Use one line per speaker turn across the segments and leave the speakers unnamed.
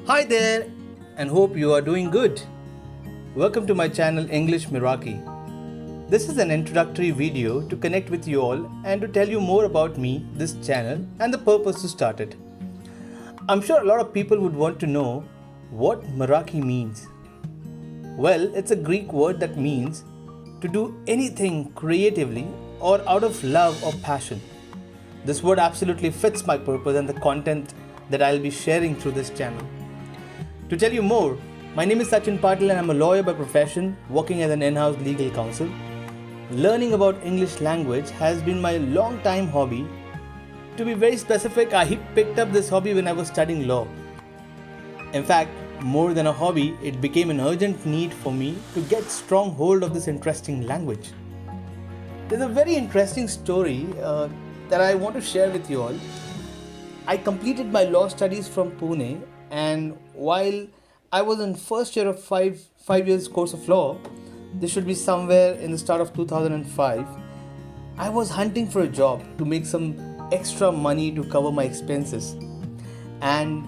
Hi there, and hope you are doing good. Welcome to my channel English Miraki. This is an introductory video to connect with you all and to tell you more about me, this channel, and the purpose to start it. I'm sure a lot of people would want to know what Miraki means. Well, it's a Greek word that means to do anything creatively or out of love or passion. This word absolutely fits my purpose and the content that I'll be sharing through this channel. To tell you more, my name is Sachin Patil and I'm a lawyer by profession working as an in-house legal counsel. Learning about English language has been my long-time hobby. To be very specific, I picked up this hobby when I was studying law. In fact, more than a hobby, it became an urgent need for me to get strong hold of this interesting language. There's a very interesting story that I want to share with you all. I completed my law studies from Pune, and while I was in first year of five years course of law, this should be somewhere in the start of 2005, I was hunting for a job to make some extra money to cover my expenses. And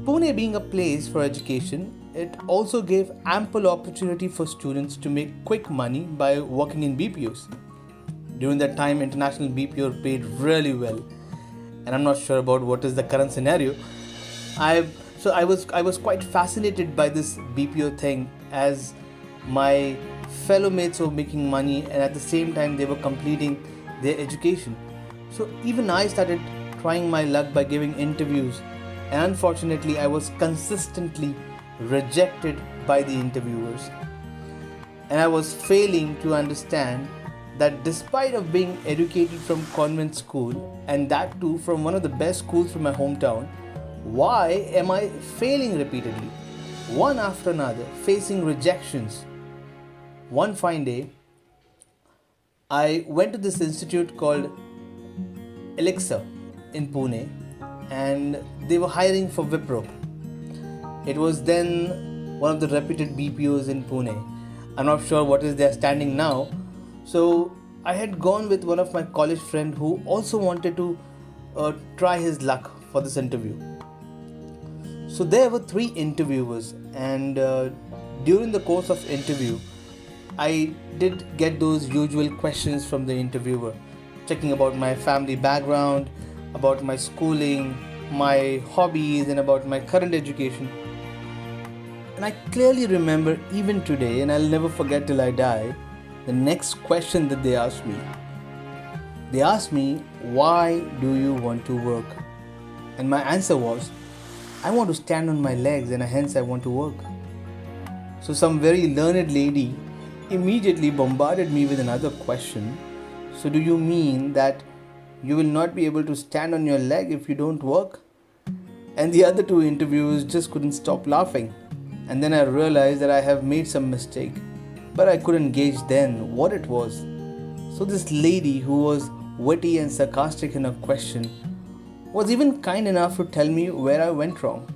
Pune being a place for education, it also gave ample opportunity for students to make quick money by working in BPOs. During that time, international BPO paid really well, and I'm not sure about what is the current scenario. I was quite fascinated by this BPO thing, as my fellow mates were making money and at the same time they were completing their education. So even I started trying my luck by giving interviews, and unfortunately I was consistently rejected by the interviewers. And I was failing to understand that despite of being educated from convent school, and that too from one of the best schools from my hometown, why am I failing repeatedly, one after another, facing rejections? One fine day, I went to this institute called Elixir in Pune, and they were hiring for Wipro. It was then one of the reputed BPOs in Pune. I'm not sure what is their standing now. So I had gone with one of my college friend who also wanted to try his luck for this interview. So there were 3 interviewers, and during the course of interview, I did get those usual questions from the interviewer, checking about my family background, about my schooling, my hobbies, and about my current education. And I clearly remember even today, and I'll never forget till I die, the next question that they asked me. They asked me, why do you want to work? And my answer was, I want to stand on my legs and hence I want to work. So some very learned lady immediately bombarded me with another question. So do you mean that you will not be able to stand on your leg if you don't work? And the other 2 interviewers just couldn't stop laughing. And then I realized that I have made some mistake, but I couldn't gauge then what it was. So this lady, who was witty and sarcastic in her question, was even kind enough to tell me where I went wrong.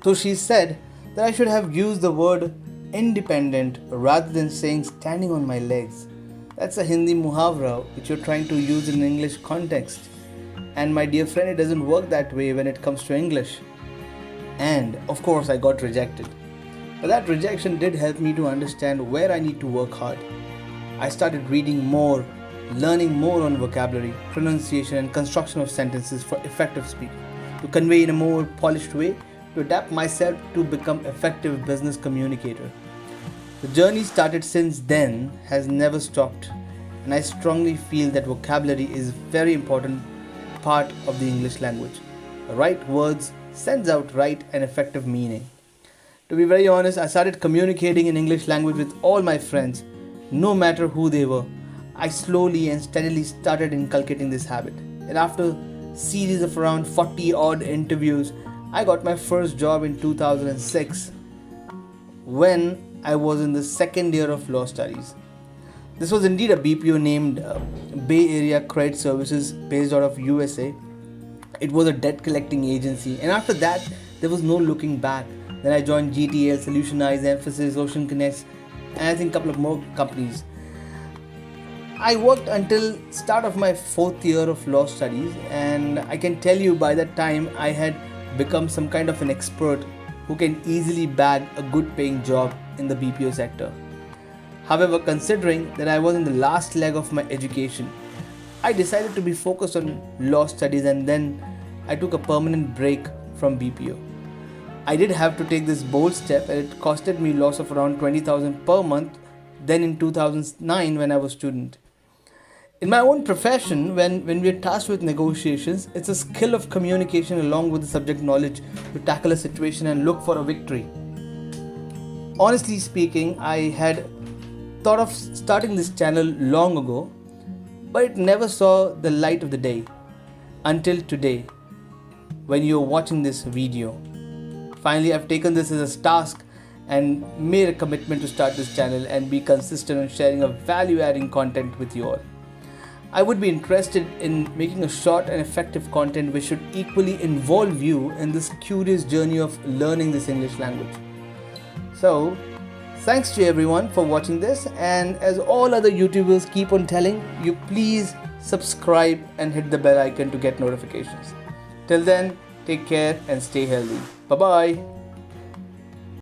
So she said that I should have used the word independent rather than saying standing on my legs. That's a Hindi muhavra which you're trying to use in English context. And my dear friend, it doesn't work that way when it comes to English. And of course I got rejected. But that rejection did help me to understand where I need to work hard. I started reading more, learning more on vocabulary, pronunciation, and construction of sentences for effective speaking, to convey in a more polished way, to adapt myself to become effective business communicator. The journey started since then has never stopped, and I strongly feel that vocabulary is a very important part of the English language. The right words sends out right and effective meaning. To be very honest, I started communicating in English language with all my friends, no matter who they were. I slowly and steadily started inculcating this habit. And after a series of around 40 odd interviews, I got my first job in 2006 when I was in the second year of law studies. This was indeed a BPO named Bay Area Credit Services, based out of USA. It was a debt collecting agency, and after that there was no looking back. Then I joined GTL, Solutionize, Emphasis, Ocean Connects, and I think a couple of more companies. I worked until start of my 4th year of law studies, and I can tell you by that time I had become some kind of an expert who can easily bag a good paying job in the BPO sector. However, considering that I was in the last leg of my education, I decided to be focused on law studies, and then I took a permanent break from BPO. I did have to take this bold step, and it costed me loss of around 20,000 per month then in 2009 when I was a student. In my own profession, when we are tasked with negotiations, it's a skill of communication along with the subject knowledge to tackle a situation and look for a victory. Honestly speaking, I had thought of starting this channel long ago, but it never saw the light of the day until today when you're watching this video. Finally, I've taken this as a task and made a commitment to start this channel and be consistent on sharing a value-adding content with you all. I would be interested in making a short and effective content which should equally involve you in this curious journey of learning this English language. So, thanks to everyone for watching this, and as all other YouTubers keep on telling you, please subscribe and hit the bell icon to get notifications. Till then, take care and stay healthy. Bye bye.